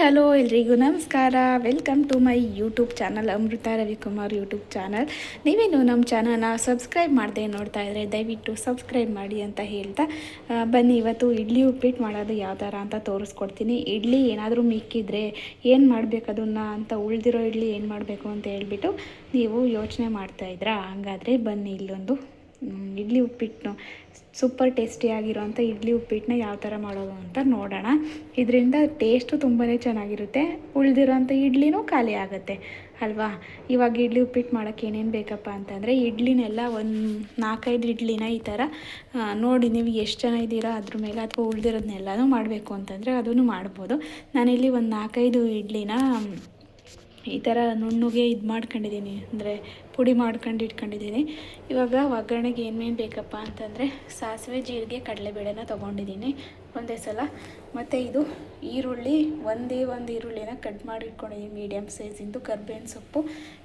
Hello ಎಲ್ರಿಗೂ ನಮಸ್ಕಾರ. Welcome to my YouTube channel Amrutha Ravikumar YouTube channel. ನೀವೇನು ನಮ್ಮ ಚಾನಲ್ನ ಸಬ್ಸ್ಕ್ರೈಬ್ ಮಾಡದೆ ನೋಡ್ತಾ ಇದ್ದರೆ ದಯವಿಟ್ಟು ಸಬ್ಸ್ಕ್ರೈಬ್ ಮಾಡಿ ಅಂತ ಹೇಳ್ತಾ ಬನ್ನಿ ಇವತ್ತು ಇಡ್ಲಿ ಉಪ್ಪಿಟ್ಟು ಮಾಡೋದು ಯಾವ ಥರ ಅಂತ ತೋರಿಸ್ಕೊಡ್ತೀನಿ. ಇಡ್ಲಿ ಏನಾದರೂ ಮಿಕ್ಕಿದ್ರೆ ಏನು ಮಾಡಬೇಕು ಅದನ್ನು ಅಂತ ಉಳಿದಿರೋ ಇಡ್ಲಿ ಏನು ಮಾಡಬೇಕು ಅಂತ ಹೇಳ್ಬಿಟ್ಟು ನೀವು ಯೋಚನೆ ಮಾಡ್ತಾಯಿದ್ರಾ? ಹಾಗಾದರೆ ಬನ್ನಿ ಇಲ್ಲೊಂದು ಇಡ್ಲಿ ಉಪ್ಪಿಟ್ಟು ಸೂಪರ್ ಟೇಸ್ಟಿಯಾಗಿರೋಂಥ ಇಡ್ಲಿ ಉಪ್ಪಿಟ್ಟನ್ನ ಯಾವ ಥರ ಮಾಡೋದು ಅಂತ ನೋಡೋಣ. ಇದರಿಂದ ಟೇಸ್ಟು ತುಂಬಾ ಚೆನ್ನಾಗಿರುತ್ತೆ, ಉಳಿದಿರೋಂಥ ಇಡ್ಲಿನೂ ಖಾಲಿ ಆಗುತ್ತೆ ಅಲ್ವಾ. ಇವಾಗ ಇಡ್ಲಿ ಉಪ್ಪಿಟ್ಟು ಮಾಡೋಕ್ಕೆ ಏನೇನು ಬೇಕಪ್ಪ ಅಂತಂದರೆ ಇಡ್ಲಿನೆಲ್ಲ ಒಂದು 4-5 ಇಡ್ಲಿನ ಈ ಥರ ನೋಡಿ ನೀವು ಎಷ್ಟು ಜನ ಇದ್ದೀರಾ ಅದ್ರ ಮೇಲೆ, ಅಥವಾ ಉಳಿದಿರೋದನ್ನೆಲ್ಲನೂ ಮಾಡಬೇಕು ಅಂತಂದರೆ ಅದನ್ನು ಮಾಡ್ಬೋದು. ನಾನಿಲ್ಲಿ ಒಂದು 4-5 ಇಡ್ಲಿನ ಈ ಥರ ನುಣ್ಣಗೆ ಇದು ಮಾಡ್ಕೊಂಡಿದ್ದೀನಿ, ಅಂದರೆ ಪುಡಿ ಮಾಡ್ಕೊಂಡು ಇಟ್ಕೊಂಡಿದ್ದೀನಿ. ಇವಾಗ ಒಗ್ಗರಣೆಗೆ ಏನೇನು ಬೇಕಪ್ಪ ಅಂತಂದರೆ ಸಾಸಿವೆ, ಜೀರಿಗೆ, ಕಡಲೆಬೇಳೆನ ತೊಗೊಂಡಿದ್ದೀನಿ ಒಂದೇ ಸಲ. ಮತ್ತು ಇದು ಈರುಳ್ಳಿ, ಒಂದು ಈರುಳ್ಳಿನ ಕಟ್ ಮಾಡಿ ಇಟ್ಕೊಂಡಿದ್ದೀನಿ ಮೀಡಿಯಮ್ ಸೈಜಿಂದು. ಕರ್ಬೇವಿನ ಸೊಪ್ಪು,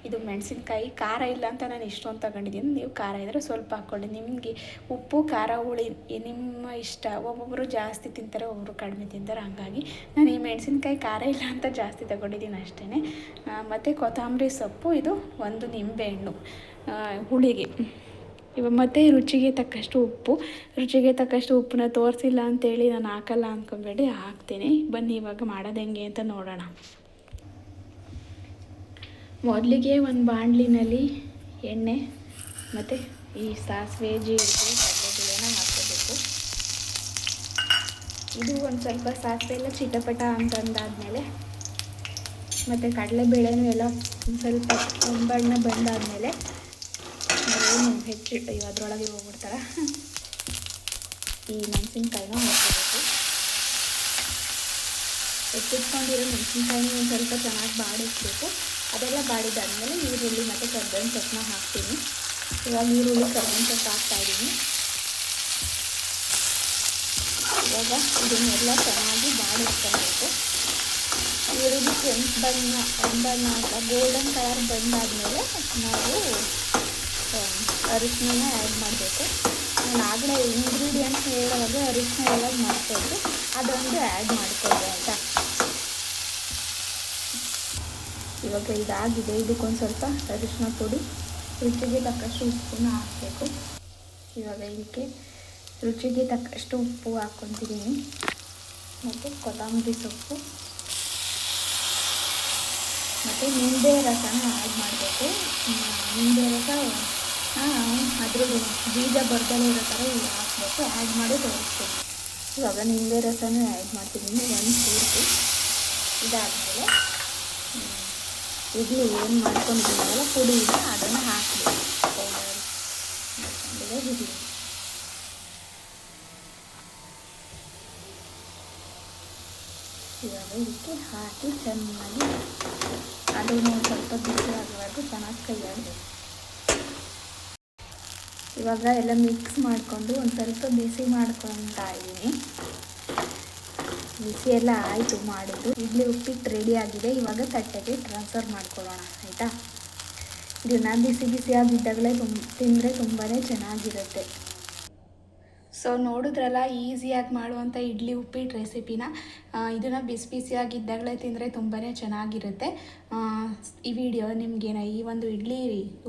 ಇದು ಮೆಣಸಿನ್ಕಾಯಿ. ಖಾರ ಇಲ್ಲ ಅಂತ ನಾನು ಇಷ್ಟೊಂದು ತೊಗೊಂಡಿದ್ದೀನಿ, ನೀವು ಖಾರ ಇದ್ದರೆ ಸ್ವಲ್ಪ ಹಾಕ್ಕೊಳ್ಳಿ. ನಿಮಗೆ ಉಪ್ಪು ಖಾರ ಹುಳಿ ನಿಮ್ಮ ಇಷ್ಟ, ಒಬ್ಬೊಬ್ಬರು ಜಾಸ್ತಿ ತಿಂತಾರೆ, ಒಬ್ಬರು ಕಡಿಮೆ ತಿಂತಾರೆ. ಹಾಗಾಗಿ ನಾನು ಈ ಮೆಣಸಿನ್ಕಾಯಿ ಖಾರ ಇಲ್ಲ ಅಂತ ಜಾಸ್ತಿ ತೊಗೊಂಡಿದ್ದೀನಿ ಅಷ್ಟೇ. ಮತ್ತು ಕೊತ್ತಂಬರಿ ಸೊಪ್ಪು, ಇದು ಒಂದು ನಿಂಬೆಹಣ್ಣು ಹುಳಿಗೆ. ಇವಾಗ ಮತ್ತು ರುಚಿಗೆ ತಕ್ಕಷ್ಟು ಉಪ್ಪು. ರುಚಿಗೆ ತಕ್ಕಷ್ಟು ಉಪ್ಪನ್ನ ತೋರಿಸಿಲ್ಲ ಅಂತೇಳಿ ನಾನು ಹಾಕಲ್ಲ ಅಂದ್ಕೊಂಬೇಡಿ, ಹಾಕ್ತೀನಿ. ಬನ್ನಿ ಇವಾಗ ಮಾಡೋದು ಹೆಂಗೆ ಅಂತ ನೋಡೋಣ. ಮೊದಲಿಗೆ ಒಂದು ಬಾಣಲಿನಲ್ಲಿ ಎಣ್ಣೆ ಮತ್ತು ಈ ಸಾಸಿವೆ, ಜೀರಿಗೆ, ಕಡಲೆಬೇಳೆನ ಹಾಕ್ಕೋಬೇಕು. ಇದು ಒಂದು ಸ್ವಲ್ಪ ಸಾಸಿವೆ ಎಲ್ಲ ಚಿಟಪಟ ಅಂತಂದಾದಮೇಲೆ ಮತ್ತು ಕಡಲೆಬೇಳೆನೂ ಎಲ್ಲ ಒಂದು ಸ್ವಲ್ಪ ಬಣ್ಣ ಬಂದಾದಮೇಲೆ ಏನು ಹೆಚ್ಚು ಅದರೊಳಗೆ ಹೋಗ್ಬಿಡ್ತಾರೆ, ಈ ಮೆಣಸಿನ್ಕಾಯಿನ ಹಾಕೋಬೇಕು. ಹೆಚ್ಚಿಟ್ಕೊಂಡಿರೋ ಮೆಣಸಿನ್ಕಾಯಿನ ಒಂದು ಸ್ವಲ್ಪ ಚೆನ್ನಾಗಿ ಬಾಡಿಸ್ಬೇಕು. ಅದೆಲ್ಲ ಬಾಡಿದಾದ್ಮೇಲೆ ಈರುಳ್ಳಿ ಮತ್ತು ಕರ್ಬೇವಿನ ಸೊಪ್ಪನ್ನ ಹಾಕ್ತೀನಿ. ಇವಾಗ ಈರುಳ್ಳಿ, ಕರ್ಬೇವಿನ ಸೊಪ್ಪು ಹಾಕ್ತಾಯಿದ್ದೀನಿ. ಇವಾಗ ಇದನ್ನೆಲ್ಲ ಚೆನ್ನಾಗಿ ಬಾಡಿಸ್ಕೊಬೇಕು. ಈರುಳ್ಳಿ ಕೆಂಪು ಬಣ್ಣ ಅಥವಾ ಗೋಲ್ಡನ್ ಕಲರ್ ಬಂದಾದಮೇಲೆ ನಾವು ಅರಿಶಿನ ಆ್ಯಡ್ ಮಾಡಬೇಕು. ನಾನು ಆಗಲೇ ಇಂಗ್ರೀಡಿಯೆಂಟ್ಸ್ ಹೇಳುವಾಗ ಅರಿಶಿನ ಎಲ್ಲ ಮಾಡ್ಕೊಂಡು ಅದೊಂದು ಆ್ಯಡ್ ಮಾಡ್ಕೊಳ್ಳಿ ಆಯಿತಾ. ಇವಾಗ ಇದಾಗಿದೆ. ಇದಕ್ಕೊಂದು ಸ್ವಲ್ಪ ಅರಿಶಿನ ಪುಡಿ, ರುಚಿಗೆ ತಕ್ಕಷ್ಟು ಉಪ್ಪನ್ನ ಹಾಕಬೇಕು. ಇವಾಗ ಇದಕ್ಕೆ ರುಚಿಗೆ ತಕ್ಕಷ್ಟು ಉಪ್ಪು ಹಾಕ್ಕೊತಿದ್ದೀನಿ. ಮತ್ತು ಕೊತ್ತಂಬರಿ ಸೊಪ್ಪು ಮತ್ತು ನಿಂಬೆ ರಸನ ಆ್ಯಡ್ ಮಾಡಬೇಕು. ನಿಂಬೆ ರಸ ಅದ್ರ ಬೀಜ ಬರ್ದಲೇ ಇರೋ ಥರ ಹಾಕಬೇಕು. ಆ್ಯಡ್ ಮಾಡಿ ತೋರಿಸ್ತೀನಿ. ಇವಾಗ ನಿಂಬೆ ರಸನೂ ಆ್ಯಡ್ ಮಾಡ್ತಿದ್ದೀನಿ ಒಂದು ಪೂರ್ತಿ. ಇದಾದಮೇಲೆ ಇಡ್ಲಿ ಏನು ಮಾಡ್ಕೊಂಡಿದ್ದೀನಲ್ಲ ಪುಡಿ ಇದೆ ಅದನ್ನು ಹಾಕಬೇಕು. ಪೌಡರ್ ಮಾಡ್ಕೊಂಡಿರೋ ಇಡ್ಲಿ ಇವಾಗ ಇದಕ್ಕೆ ಹಾಕಿ ಚೆನ್ನಾಗಿ ಅದನ್ನು ಸ್ವಲ್ಪ ಬಿಸಿ ಆಗುವವರೆಗೂ ಚೆನ್ನಾಗಿ ಕೈ ಆಡಬೇಕು. ಇವಾಗ ಎಲ್ಲ ಮಿಕ್ಸ್ ಮಾಡಿಕೊಂಡು ಒಂದು ಸ್ವಲ್ಪ ಬಿಸಿ ಮಾಡ್ಕೊತಾ ಇದ್ದೀನಿ. ಬಿಸಿ ಎಲ್ಲ ಆಯಿತು ಮಾಡಿದ್ದು. ಇಡ್ಲಿ ಉಪ್ಪಿಟ್ಟು ರೆಡಿ ಆಗಿದೆ. ಇವಾಗ ತಟ್ಟೆಗೆ ಟ್ರಾನ್ಸ್ಫರ್ ಮಾಡ್ಕೊಳ್ಳೋಣ ಆಯಿತಾ. ಇದನ್ನು ಬಿಸಿ ಬಿಸಿಯಾಗಿದ್ದಾಗಲೇ ತಿಂದರೆ ತುಂಬಾ ಚೆನ್ನಾಗಿರುತ್ತೆ. ಸೊ ನೋಡಿದ್ರಲ್ಲ, ಈಸಿಯಾಗಿ ಮಾಡುವಂಥ ಇಡ್ಲಿ ಉಪ್ಪಿಟ್ಟು ರೆಸಿಪಿನ. ಇದನ್ನು ಬಿಸಿ ಬಿಸಿಯಾಗಿದ್ದಾಗಲೇ ತಿಂದರೆ ತುಂಬಾ ಚೆನ್ನಾಗಿರುತ್ತೆ. ಈ ವಿಡಿಯೋ ನಿಮಗೇನ ಈ ಒಂದು ಇಡ್ಲಿ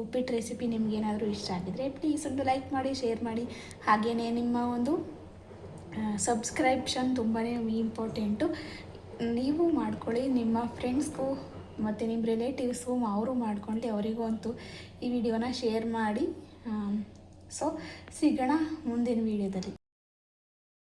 ಉಪ್ಪಿಟ್ಟು ರೆಸಿಪಿ ನಿಮಗೇನಾದರೂ ಇಷ್ಟ ಆಗಿದರೆ ಪ್ಲೀಸ್ ಒಂದು ಲೈಕ್ ಮಾಡಿ, ಶೇರ್ ಮಾಡಿ. ಹಾಗೆಯೇ ನಿಮ್ಮ ಒಂದು ಸಬ್ಸ್ಕ್ರಿಪ್ಷನ್ ತುಂಬಾ ಇಂಪಾರ್ಟೆಂಟು. ನೀವು ಮಾಡ್ಕೊಳ್ಳಿ, ನಿಮ್ಮ ಫ್ರೆಂಡ್ಸ್ಗೂ ಮತ್ತು ನಿಮ್ಮ ರಿಲೇಟಿವ್ಸ್ಗೂ ಅವರು ಮಾಡ್ಕೊಳ್ಳಿ, ಅವರಿಗೂ ಅಂತೂ ಈ ವಿಡಿಯೋನ ಶೇರ್ ಮಾಡಿ. ಸೊ ಸಿಗೋಣ ಮುಂದಿನ ವಿಡಿಯೋದಲ್ಲಿ.